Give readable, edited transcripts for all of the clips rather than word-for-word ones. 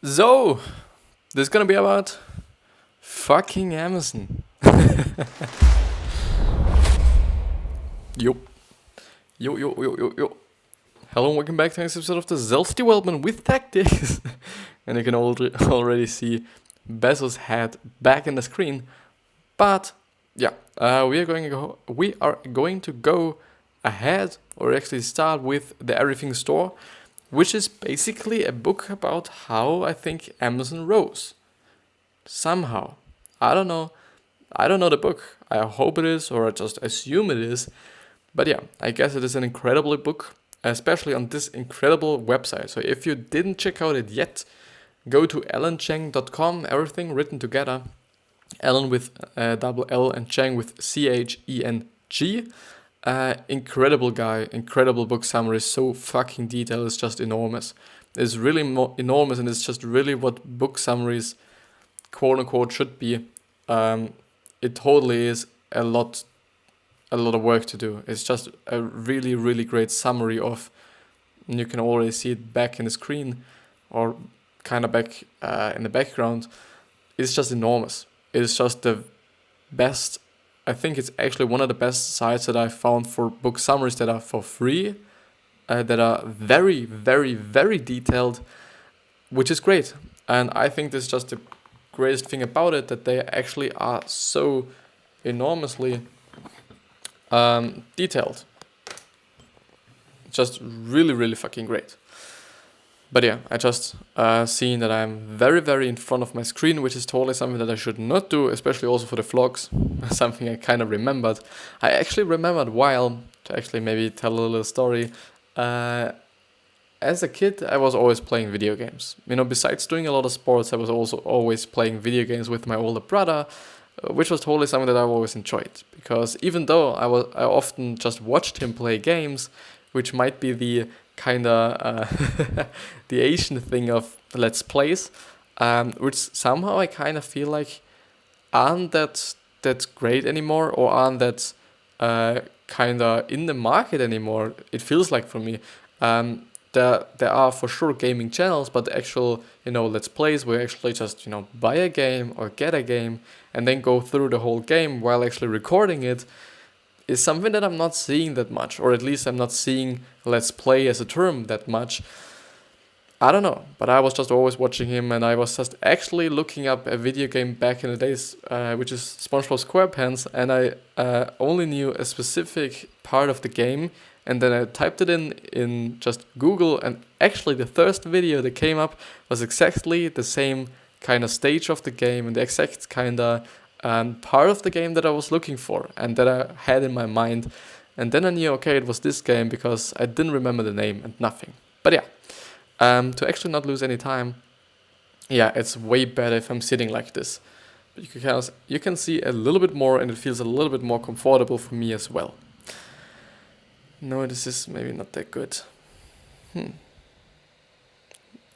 So, this is gonna be about fucking Amazon. Yo. Yo. Hello and welcome back to the next episode of the Self-Development with Tactics. And you can already see BEZOS' head back in the screen. But, yeah, we are going to go ahead, or actually start with the Everything Store, which is basically a book about how I think Amazon rose. Somehow. I don't know the book. I hope it is, or I just assume it is. But yeah, I guess it is an incredible book, especially on this incredible website. So if you didn't check out it yet, go to alancheng.com, everything written together. Alan with double L and Cheng with Cheng. Incredible guy, incredible book summary, so fucking detailed, it's just enormous. It's really enormous, and it's just really what book summaries, quote unquote, should be. It totally is a lot of work to do. It's just a really, really great summary of, and you can already see it back in the screen, or kind of back in the background. It's just enormous. It's just the best. I think it's actually one of the best sites that I've found for book summaries that are for free, that are very, very, very detailed, which is great. And I think this is just the greatest thing about it, that they actually are so enormously detailed. Just really, really fucking great. But yeah, I just seen that I'm very, very in front of my screen, which is totally something that I should not do, especially also for the vlogs. Something I kind of remembered. I actually remembered while, to actually maybe tell a little story. As a kid, I was always playing video games. You know, besides doing a lot of sports, I was also always playing video games with my older brother, which was totally something that I always enjoyed. Because even though I often just watched him play games, which might be the kind of the Asian thing of let's plays, which somehow I kind of feel like aren't that great anymore, or aren't that kind of in the market anymore. It feels like for me. There are for sure gaming channels, but the actual, let's plays where actually just, buy a game or get a game and then go through the whole game while actually recording it, is something that I'm not seeing that much, or at least I'm not seeing let's play as a term that much. I don't know, but I was just always watching him, and I was just actually looking up a video game back in the days, which is SpongeBob SquarePants, and I only knew a specific part of the game, and then I typed it in just Google, and actually the first video that came up was exactly the same kind of stage of the game, and the exact kind of part of the game that I was looking for and that I had in my mind. And then I knew, okay, it was this game, because I didn't remember the name and nothing. But yeah, to actually not lose any time, yeah, it's way better if I'm sitting like this. Because you can see a little bit more, and it feels a little bit more comfortable for me as well. No, this is maybe not that good.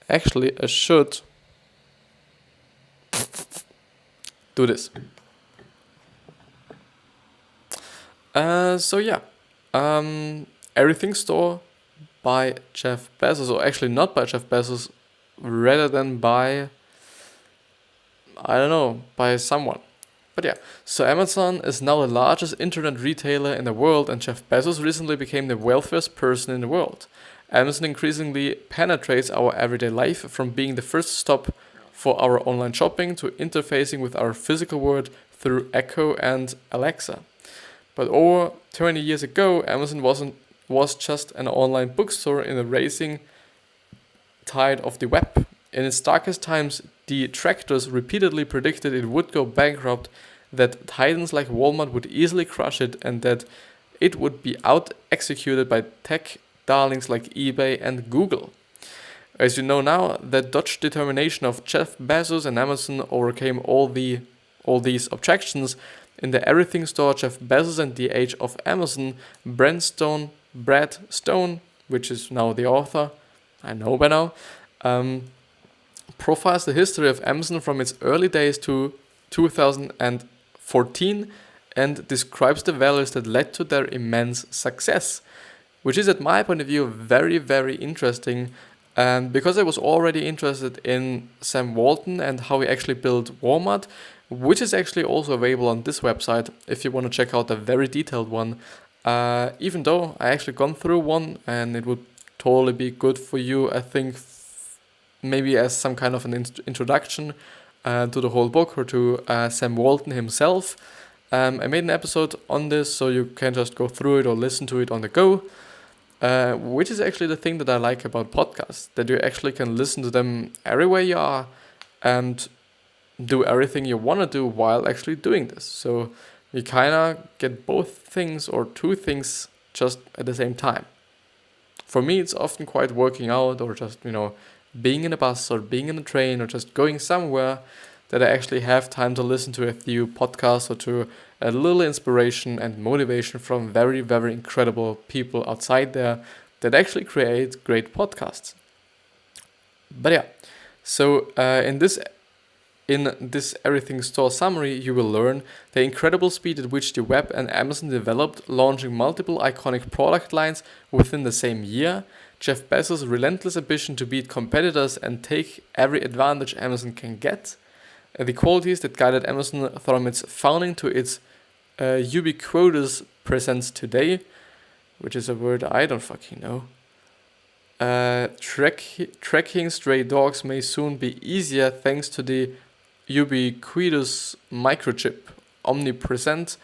Actually, I should do this. So yeah, Everything Store by Jeff Bezos, or actually not by Jeff Bezos, rather than by, by someone. But yeah, so Amazon is now the largest internet retailer in the world, and Jeff Bezos recently became the wealthiest person in the world. Amazon increasingly penetrates our everyday life, from being the first stop for our online shopping to interfacing with our physical world through Echo and Alexa. But over 20 years ago, Amazon was just an online bookstore in the racing tide of the web. In its darkest times, detractors repeatedly predicted it would go bankrupt, that titans like Walmart would easily crush it, and that it would be out-executed by tech darlings like eBay and Google. As you know now, the Dutch determination of Jeff Bezos and Amazon overcame all these objections. In the Everything Store, Jeff Bezos and the Age of Amazon, Brad Stone, which is now the author, I know by now, profiles the history of Amazon from its early days to 2014 and describes the values that led to their immense success, which is, at my point of view, very, very interesting, And because I was already interested in Sam Walton and how he actually built Walmart, which is actually also available on this website if you want to check out a very detailed one, even though I actually gone through one, and it would totally be good for you, I think, maybe as some kind of an introduction to the whole book or to Sam Walton himself. I made an episode on this, so you can just go through it or listen to it on the go. Which is actually the thing that I like about podcasts, that you actually can listen to them everywhere you are and do everything you want to do while actually doing this. So you kind of get both things or two things just at the same time. For me, it's often quite working out or just, being in a bus or being in a train or just going somewhere that I actually have time to listen to a few podcasts or to a little inspiration and motivation from very, very incredible people outside there that actually create great podcasts. But yeah, so in this Everything Store summary, you will learn the incredible speed at which the web and Amazon developed, launching multiple iconic product lines within the same year, Jeff Bezos' relentless ambition to beat competitors and take every advantage Amazon can get, the qualities that guided Amazon from its founding to its ubiquitous presence today, which is a word I don't fucking know. Tracking stray dogs may soon be easier thanks to the ubiquitous microchip, omnipresent,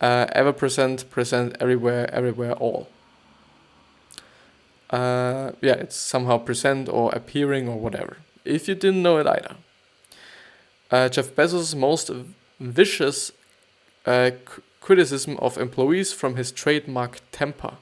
ever-present, present everywhere, all. It's somehow present or appearing or whatever, if you didn't know it either. Jeff Bezos' most vicious criticism of employees from his trademark temper.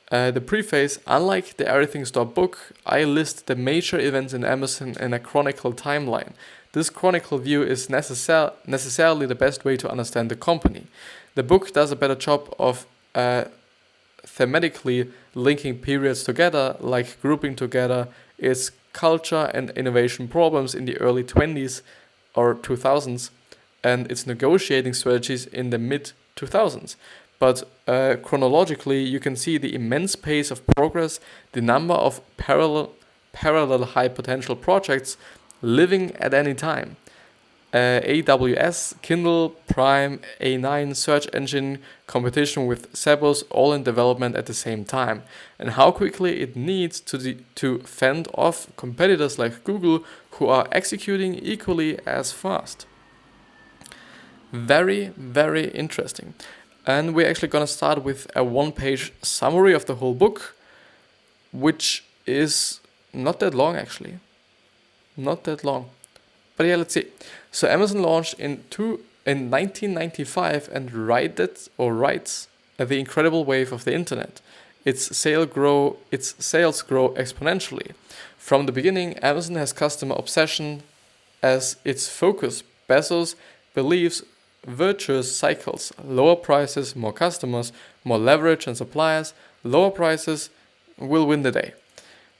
The preface: unlike the Everything Store book, I list the major events in Amazon in a chronicle timeline. This chronicle view is necessarily the best way to understand the company. The book does a better job of thematically linking periods together, like grouping together its culture and innovation problems in the early 20s or 2000s and its negotiating strategies in the mid-2000s. But chronologically, you can see the immense pace of progress, the number of parallel high potential projects living at any time. AWS, Kindle, Prime, A9, search engine, competition with Sebos, all in development at the same time, and how quickly it needs to fend off competitors like Google, who are executing equally as fast. Very, very interesting. And we're actually gonna start with a one-page summary of the whole book, which is not that long actually. Not that long. But yeah, let's see. So Amazon launched in 1995 and writes the incredible wave of the internet. Its sales grow exponentially. From the beginning, Amazon has customer obsession as its focus. Bezos believes virtuous cycles: lower prices, more customers, more leverage and suppliers. Lower prices will win the day.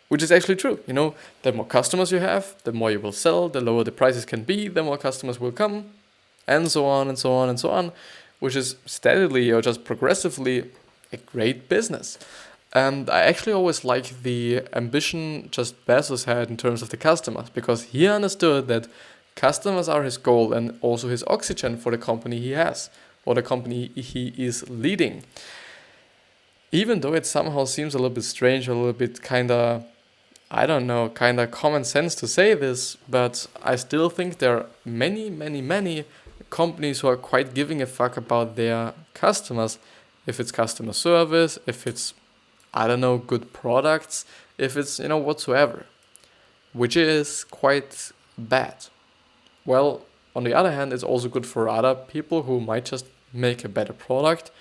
Which is actually true. The more customers you have, the more you will sell, the lower the prices can be, the more customers will come, and so on and so on and so on, which is steadily or just progressively a great business. And I actually always like the ambition just Bezos had in terms of the customers, because he understood that customers are his goal and also his oxygen for the company he has, or the company he is leading. Even though it somehow seems a little bit strange, a little bit kind of common sense to say this, but I still think there are many companies who are quite giving a fuck about their customers. If it's customer service, if it's, good products, if it's, whatsoever, which is quite bad. Well, on the other hand, it's also good for other people who might just make a better product,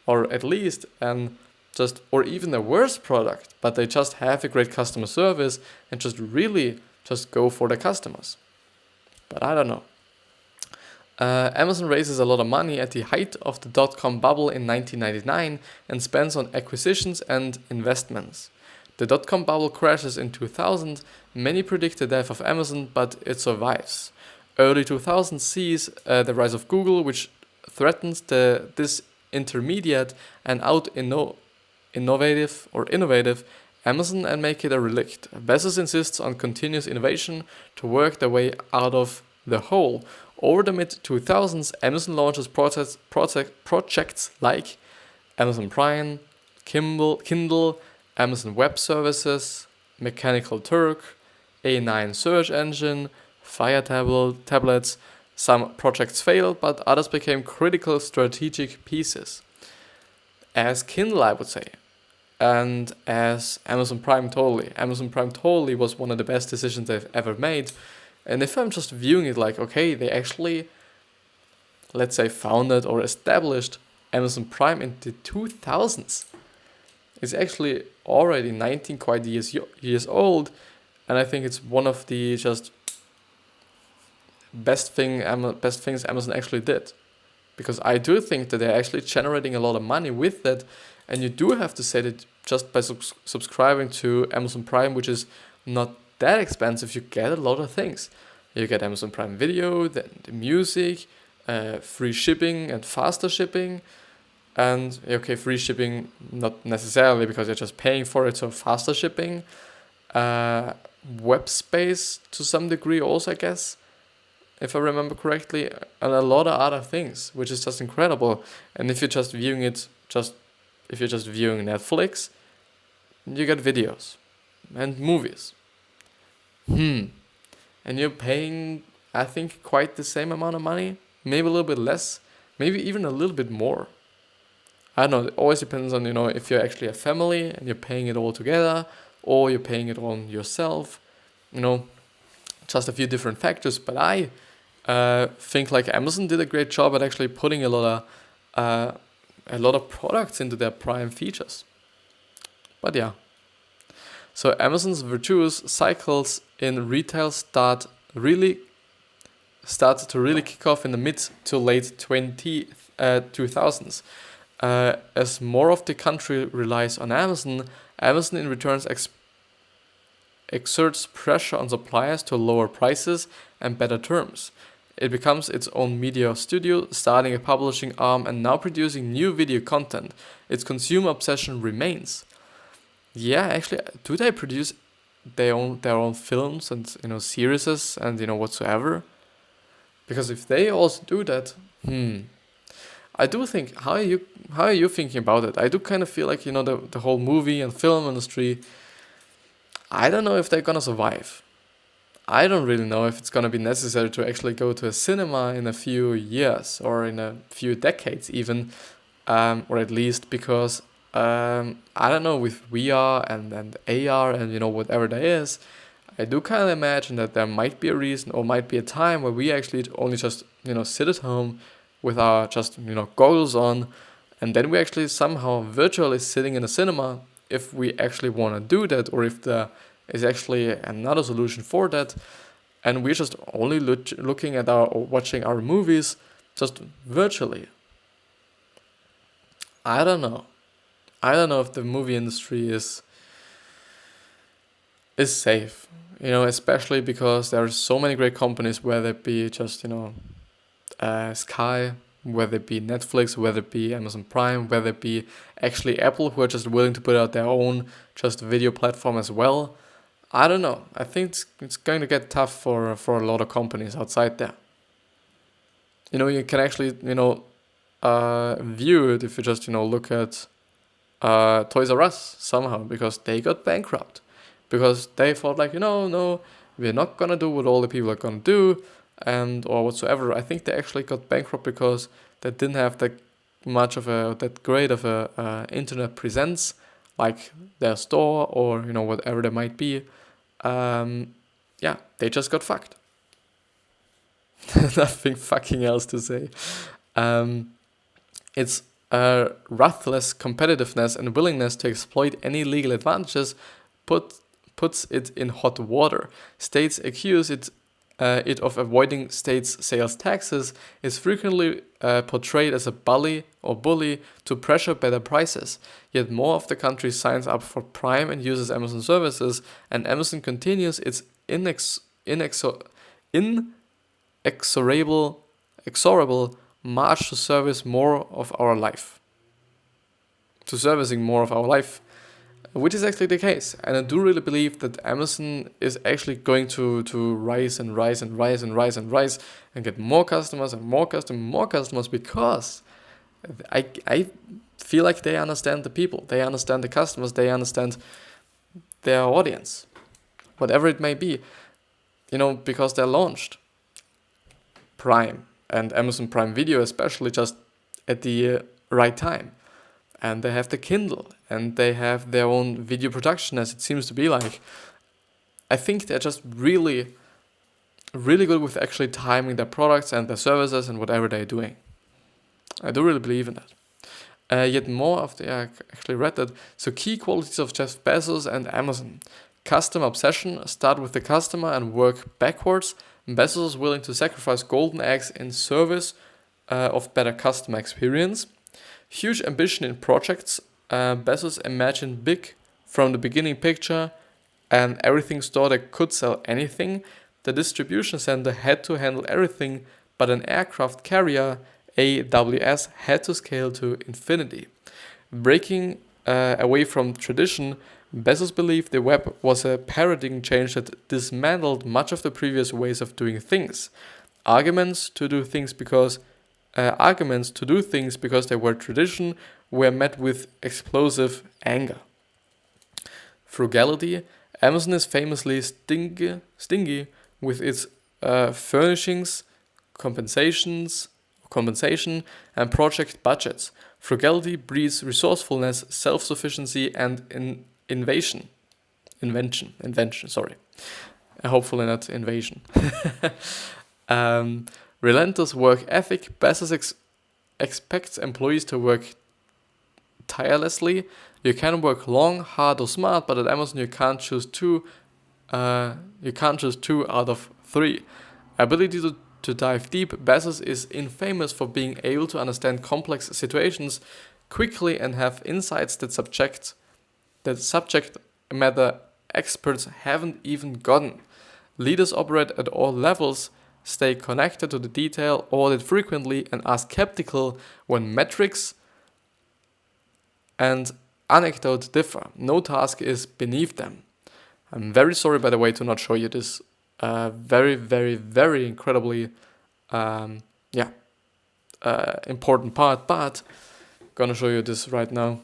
or at least or even a worse product, but they just have a great customer service and just really just go for the customers. But I don't know. Amazon raises a lot of money at the height of the dot-com bubble in 1999 and spends on acquisitions and investments. The dot-com bubble crashes in 2000. Many predict the death of Amazon, but it survives. Early 2000s sees the rise of Google, which threatens this intermediate and innovative Amazon and make it a relict. Bezos insists on continuous innovation to work their way out of the hole. Over the mid-2000s, Amazon launches projects like Amazon Prime, Kindle, Amazon Web Services, Mechanical Turk, A9 search engine, Fire tablets. Some projects failed, but others became critical strategic pieces. As Kindle, I would say, and as Amazon Prime totally. Amazon Prime totally was one of the best decisions they've ever made. And if I'm just viewing it like, okay, they actually, let's say, founded or established Amazon Prime in the 2000s. It's actually already 19 quite years old, and I think it's one of the just best things Amazon actually did. Because I do think that they're actually generating a lot of money with that, and you do have to say that just by subscribing to Amazon Prime, which is not that expensive, you get a lot of things. You get Amazon Prime Video, the music, free shipping and faster shipping, and okay, free shipping not necessarily because you're just paying for it, so faster shipping, web space to some degree also, I guess, if I remember correctly, and a lot of other things, which is just incredible. And if you're just viewing Netflix, you get videos and movies. And you're paying, I think, quite the same amount of money, maybe a little bit less, maybe even a little bit more. I don't know, it always depends on, if you're actually a family and you're paying it all together, or you're paying it on yourself, just a few different factors. But I think like Amazon did a great job at actually putting a lot of products into their Prime features. But yeah. So Amazon's virtuous cycles in retail start to really kick off in the mid to late 2000s. As more of the country relies on Amazon in return exerts pressure on suppliers to lower prices and better terms. It becomes its own media studio, starting a publishing arm and now producing new video content. Its consumer obsession remains. Yeah, actually, do they produce their own films and series and whatsoever? Because if they also do that, I do think, how are you thinking about it? I do kind of feel like the whole movie and film industry, I don't know if they're gonna survive. I don't really know if it's gonna be necessary to actually go to a cinema in a few years or in a few decades even, or at least because I don't know, with VR and AR and whatever there is, I do kind of imagine that there might be a reason or might be a time where we actually only just sit at home with our just goggles on, and then we actually somehow virtually sitting in a cinema if we actually want to do that, or if there is actually another solution for that, and we're just only looking at or watching our movies just virtually. I don't know if the movie industry is safe, especially because there are so many great companies, whether it be just Sky, whether it be Netflix, whether it be Amazon Prime, whether it be actually Apple, who are just willing to put out their own just video platform as well. I don't know. I think it's going to get tough for a lot of companies outside there. You can actually view it if you just look at Toys R Us somehow, because they got bankrupt because they thought like no, we're not gonna do what all the people are gonna do or whatsoever. I think they actually got bankrupt because they didn't have that great of a internet presence, like their store or whatever they might be. They just got fucked. Nothing fucking else to say. It's ruthless competitiveness and willingness to exploit any legal advantages puts it in hot water. States accuse it of avoiding states' sales taxes is frequently portrayed as a bully to pressure better prices. Yet more of the country signs up for Prime and uses Amazon services, and Amazon continues its inexorable march to servicing more of our life. which is actually the case. And I do really believe that Amazon is actually going to rise and rise and rise and rise and rise and get more customers and more customers because I feel like they understand the people, they understand the customers, they understand their audience, whatever it may be, because they're launched Prime and Amazon Prime Video especially just at the right time. And they have the Kindle and they have their own video production, as it seems to be like. I think they're just really, really good with actually timing their products and their services and whatever they're doing. I do really believe in that. Yet more of I actually read that. So key qualities of Jeff Bezos and Amazon. Customer obsession, start with the customer and work backwards. Bezos is willing to sacrifice golden eggs in service of better customer experience. Huge ambition in projects. Bezos imagined big from the beginning picture, and everything store that could sell anything. The distribution center had to handle everything, but an aircraft carrier, AWS, had to scale to infinity. Breaking away from tradition, Bezos believed the web was a paradigm change that dismantled much of the previous ways of doing things. Arguments to do things because they were tradition were met with explosive anger. Frugality. Amazon is famously stingy with its furnishings, compensation, and project budgets. Frugality breeds resourcefulness, self-sufficiency, and invention. Sorry, hopefully not invasion. Relentless work ethic. Bezos expects employees to work tirelessly. You can work long, hard, or smart, but at Amazon you can't choose two. You can't choose 2 out of 3. Ability to dive deep. Bezos is infamous for being able to understand complex situations quickly and have insights that subject matter experts haven't even gotten. Leaders operate at all levels, stay connected to the detail, audit frequently, and are skeptical when metrics and anecdote differ. No task is beneath them. I'm very sorry, by the way, to not show you this very, very, very incredibly important part, but gonna show you this right now.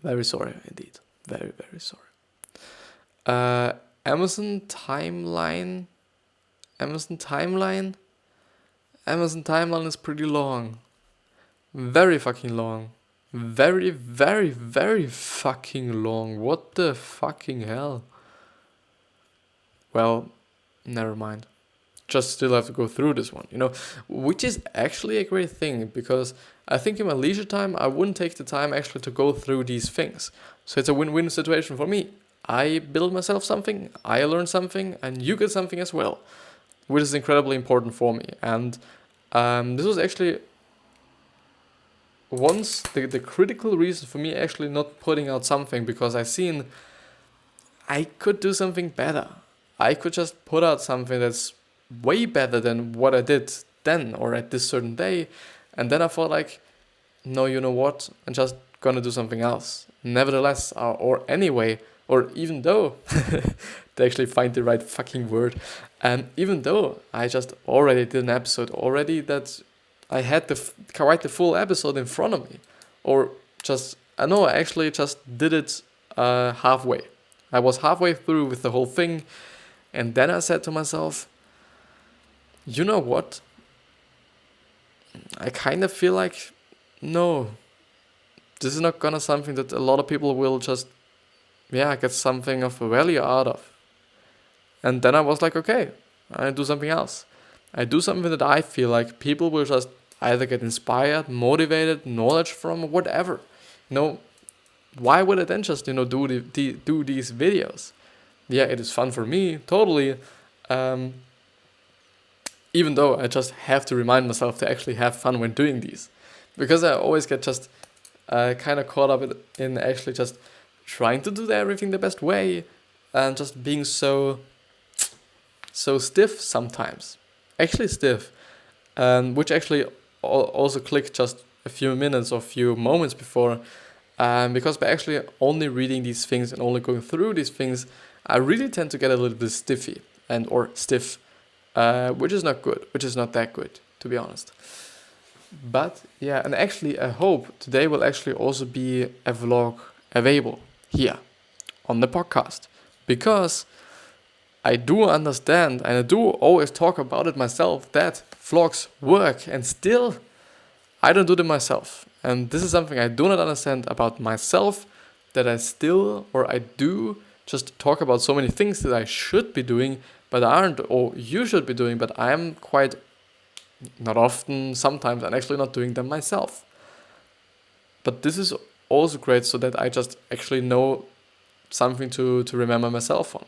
Very sorry indeed. Very, very sorry. Amazon timeline is pretty long. Very fucking long. Very, very, very fucking long. What the fucking hell? Well, never mind. Just still have to go through this one, which is actually a great thing, because I think in my leisure time, I wouldn't take the time actually to go through these things. So it's a win-win situation for me. I build myself something, I learn something, and you get something as well, which is incredibly important for me. And this was actually once the critical reason for me actually not putting out something, because I seen I could do something better. I could just put out something that's way better than what I did then or at this certain day. And then I thought like, no, you know what? I'm just gonna do something else. Nevertheless, or anyway, or even though, to actually find the right fucking word, and even though I just already did an episode already that I had quite the full episode in front of me, or just, I actually just did it halfway. I was halfway through with the whole thing, and then I said to myself, you know what? I kind of feel like, no, this is not gonna something that a lot of people will just, get something of value out of. And then I was like, okay, I do something else. I do something that I feel like people will just either get inspired, motivated, knowledge from, whatever. Why would I then just, do these videos? Yeah, it is fun for me, totally. Even though I just have to remind myself to actually have fun when doing these. Because I always get just kind of caught up in actually just trying to do everything the best way and just being so stiff sometimes. Actually stiff. Which actually also clicked just a few minutes or few moments before. Because by actually only reading these things and only going through these things, I really tend to get a little bit stiff, which is not good, which is not that good, to be honest. But yeah, and actually I hope today will actually also be a vlog available here on the podcast, because I do understand, and I do always talk about it myself, that vlogs work, and still I don't do them myself. And this is something I do not understand about myself, that I do just talk about so many things that I should be doing, but aren't, or you should be doing, but I'm quite, not often, sometimes, I'm actually not doing them myself. But this is also great, so that I just actually know something to remember myself on.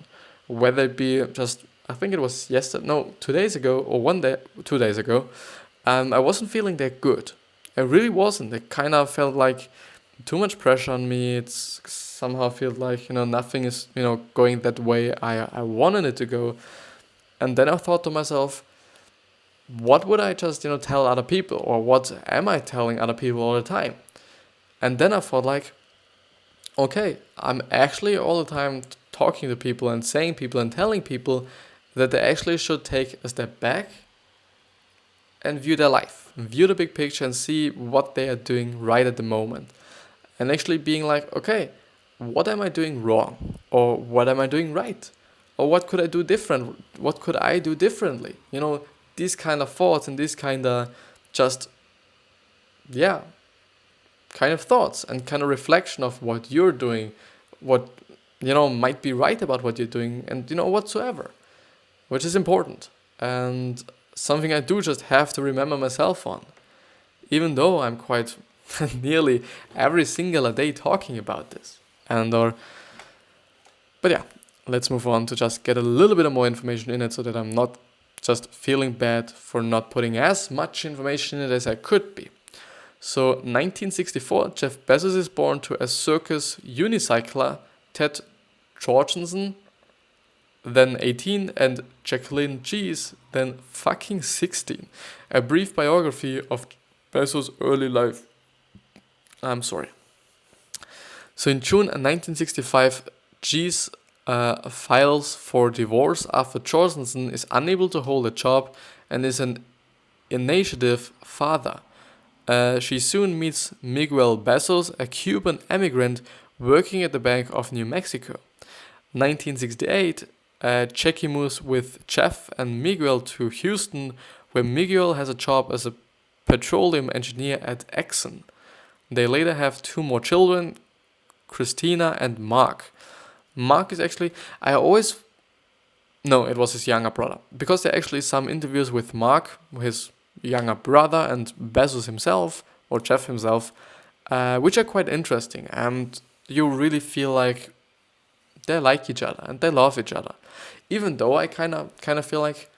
Whether it be just, I think it was 2 days ago, or 2 days ago, I wasn't feeling that good. I really wasn't. It kind of felt like too much pressure on me. It's somehow felt like, nothing is, going that way I wanted it to go. And then I thought to myself, what would I just, tell other people? Or what am I telling other people all the time? And then I thought like, okay, I'm actually all the time talking to people and saying people and telling people that they actually should take a step back and view their life, view the big picture and see what they are doing right at the moment. And actually being like, okay, what am I doing wrong? Or what am I doing right? Or what could I do different? What could I do differently? These kind of thoughts and these kind of kind of thoughts and kind of reflection of what you're doing, what, might be right about what you're doing, and, whatsoever, which is important. And something I do just have to remember myself on, even though I'm quite nearly every single day talking about this. But yeah, let's move on to just get a little bit of more information in it, so that I'm not just feeling bad for not putting as much information in it as I could be. So 1964, Jeff Bezos is born to a circus unicycler, Ted Jorgensen, then 18, and Jacqueline Gies, then fucking 16. A brief biography of Bezos' early life. I'm sorry. So in June 1965, Gies files for divorce after Jorgensen is unable to hold a job and is an initiative father. She soon meets Miguel Bezos, a Cuban immigrant working at the Bank of New Mexico. 1968, Jackie moves with Jeff and Miguel to Houston, where Miguel has a job as a petroleum engineer at Exxon. They later have 2 more children, Christina and Mark. Mark is actually, it was his younger brother, because there are actually some interviews with Mark, his younger brother, and Bezos himself, or Jeff himself, which are quite interesting, and you really feel like they like each other and they love each other. Even though I kind of feel like,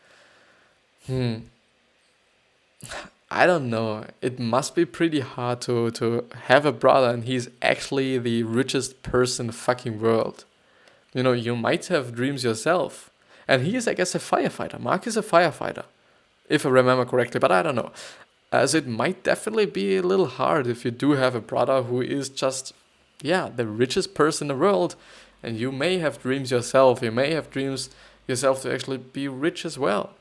I don't know, it must be pretty hard to have a brother and he's actually the richest person in the fucking world. You might have dreams yourself. And he is, I guess, a firefighter. Mark is a firefighter, if I remember correctly, but I don't know. As it might definitely be a little hard if you do have a brother who is just, the richest person in the world, and you may have dreams yourself. You may have dreams yourself to actually be rich as well.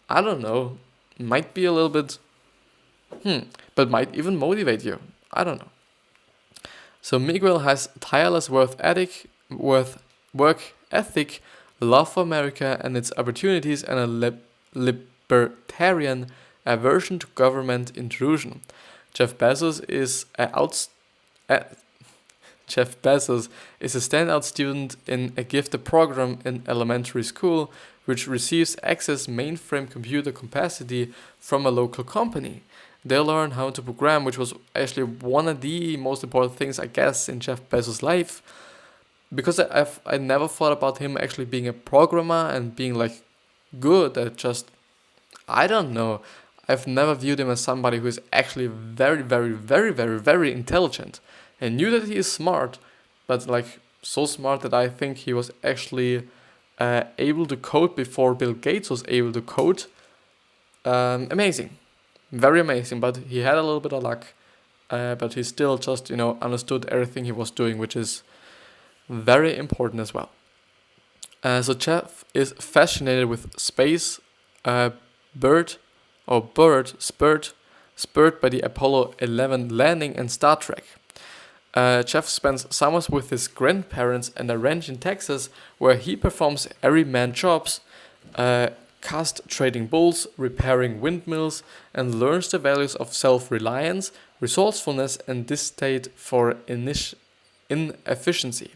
I don't know. Might be a little bit, but might even motivate you. I don't know. So Miguel has tireless work ethic, love for America and its opportunities, and a libertarian aversion to government intrusion. Jeff Bezos is a standout student in a gifted program in elementary school, which receives access mainframe computer capacity from a local company. They learn how to program, which was actually one of the most important things, I guess, in Jeff Bezos' life. Because I never thought about him actually being a programmer and being like good at just, I don't know. I've never viewed him as somebody who is actually very, very, very, very, very intelligent. I knew that he is smart, but like so smart that I think he was actually able to code before Bill Gates was able to code. Amazing. Very amazing, but he had a little bit of luck. but he still just, understood everything he was doing, which is very important as well. So Jeff is fascinated with space, spurred by the Apollo 11 landing and Star Trek. Jeff spends summers with his grandparents and a ranch in Texas, where he performs everyman jobs, trading bulls, repairing windmills, and learns the values of self-reliance, resourcefulness, and distaste for inefficiency.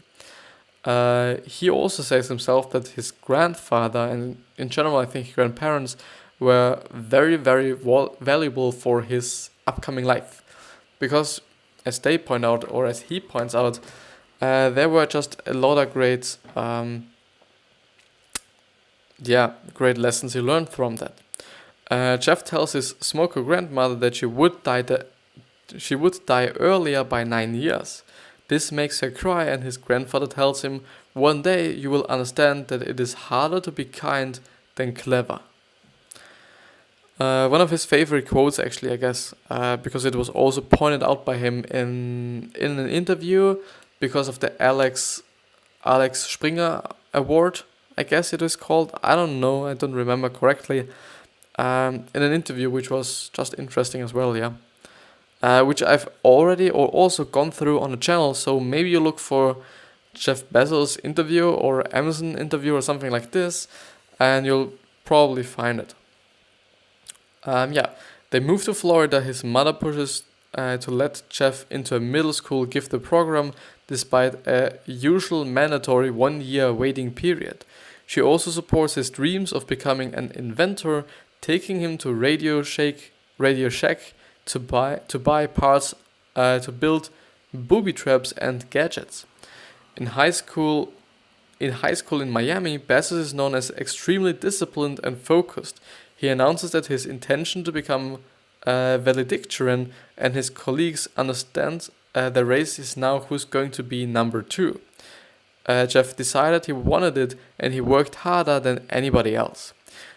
He also says himself that his grandfather, and in general I think grandparents, were very, very valuable for his upcoming life. Because as they point out, or as he points out, there were just a lot of great lessons he learned from that. Jeff tells his smoker grandmother that she would die earlier by 9 years. This makes her cry, and his grandfather tells him, "One day you will understand that it is harder to be kind than clever." One of his favorite quotes, actually, I guess, because it was also pointed out by him in an interview because of the Alex Springer Award, I guess it is called. I don't know, I don't remember correctly. In an interview which was just interesting as well, yeah. Which I've already or also gone through on the channel, so maybe you look for Jeff Bezos interview or Amazon interview or something like this, and you'll probably find it. They move to Florida. His mother pushes to let Jeff into a middle school gifted program despite a usual mandatory 1-year waiting period. She also supports his dreams of becoming an inventor, taking him to Radio Shack to buy parts to build booby traps and gadgets. In high school in Miami, Bezos is known as extremely disciplined and focused. He announces that his intention to become valedictorian, and his colleagues understand the race is now who's going to be number 2. Jeff decided he wanted it, and he worked harder than anybody else.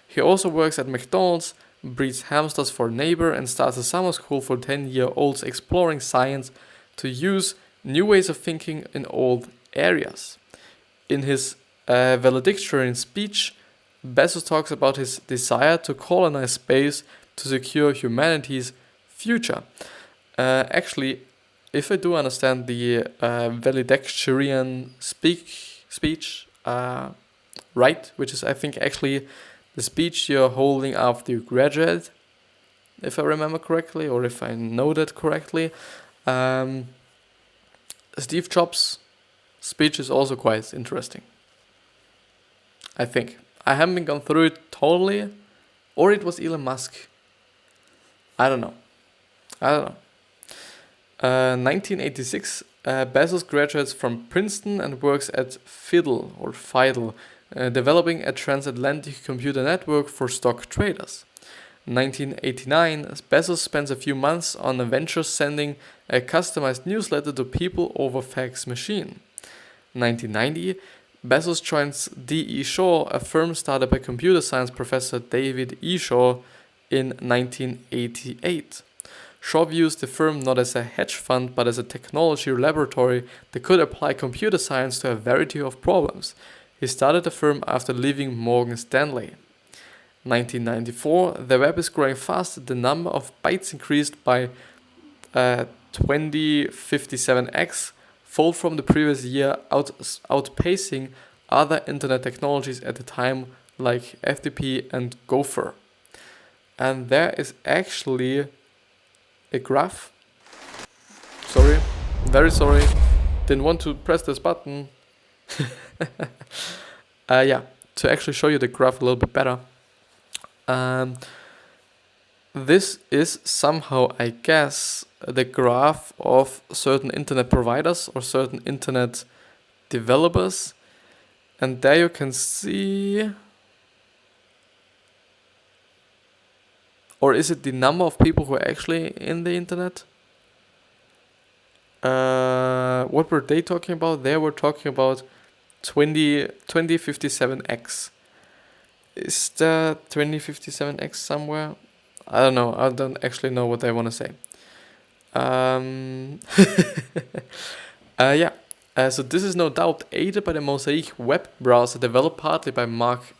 He also works at McDonald's, breeds hamsters for a neighbor, and starts a summer school for 10-year-olds exploring science to use new ways of thinking in old areas. In his valedictorian speech, Bezos talks about his desire to colonize space to secure humanity's future. Actually, if I do understand the valedictorian speech right, which is I think actually the speech you're holding after you graduate, if I remember correctly, or if I know that correctly, Steve Jobs' speech is also quite interesting. I think. I haven't gone through it totally, or it was Elon Musk. I don't know. 1986, Bezos graduates from Princeton and works at FIDL, developing a transatlantic computer network for stock traders. 1989, Bezos spends a few months on a venture sending a customized newsletter to people over fax machine. 1990, Bezos joins D.E. Shaw, a firm started by computer science professor David E. Shaw in 1988. Shaw views the firm not as a hedge fund but as a technology laboratory that could apply computer science to a variety of problems. He started the firm after leaving Morgan Stanley. 1994, the web is growing fast. The number of bytes increased by 2057x, fold from the previous year, outpacing other internet technologies at the time like FTP and Gopher. And there is actually a graph. Very sorry, didn't want to press this button. To actually show you the graph a little bit better. This is somehow, I guess, the graph of certain internet providers or certain internet developers. And there you can see, or is it the number of people who are actually in the internet? What were they talking about? They were talking about 2057x. Is there 2057x somewhere? I don't know. I don't actually know what they want to say. Um, yeah. So this is no doubt aided by the Mosaic web browser developed partly by Mark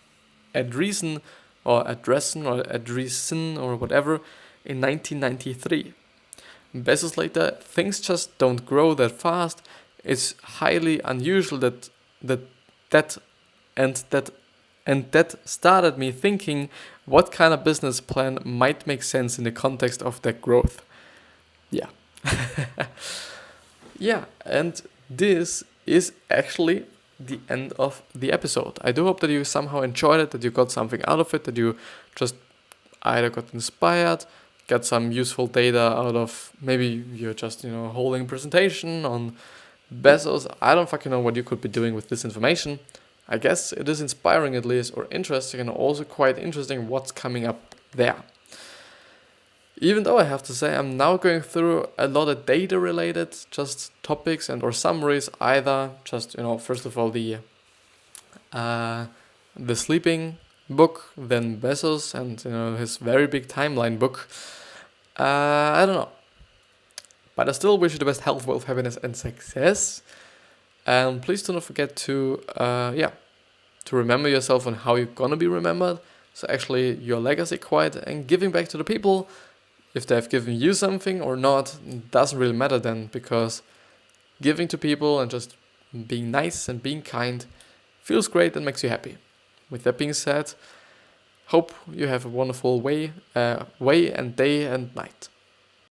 Andreessen or whatever in 1993. BEZOS later, things just don't grow that fast. It's highly unusual that that and that and that started me thinking what kind of business plan might make sense in the context of that growth. Yeah. Yeah, and this is actually the end of the episode. I do hope that you somehow enjoyed it, that you got something out of it, that you just either got inspired, get some useful data out of, maybe you're just, holding a presentation on BEZOS. I don't fucking know what you could be doing with this information. I guess it is inspiring at least, or interesting, and also quite interesting what's coming up there. Even though I have to say I'm now going through a lot of data related just topics and or summaries, either just, first of all the sleeping book, then BEZOS, and his very big timeline book. I don't know, but I still wish you the best health, wealth, happiness, and success. And please do not forget to remember yourself and how you're gonna be remembered. So actually your legacy quite, and giving back to the people. If they've given you something or not, doesn't really matter then, because giving to people and just being nice and being kind feels great and makes you happy. With that being said, hope you have a wonderful way and day and night.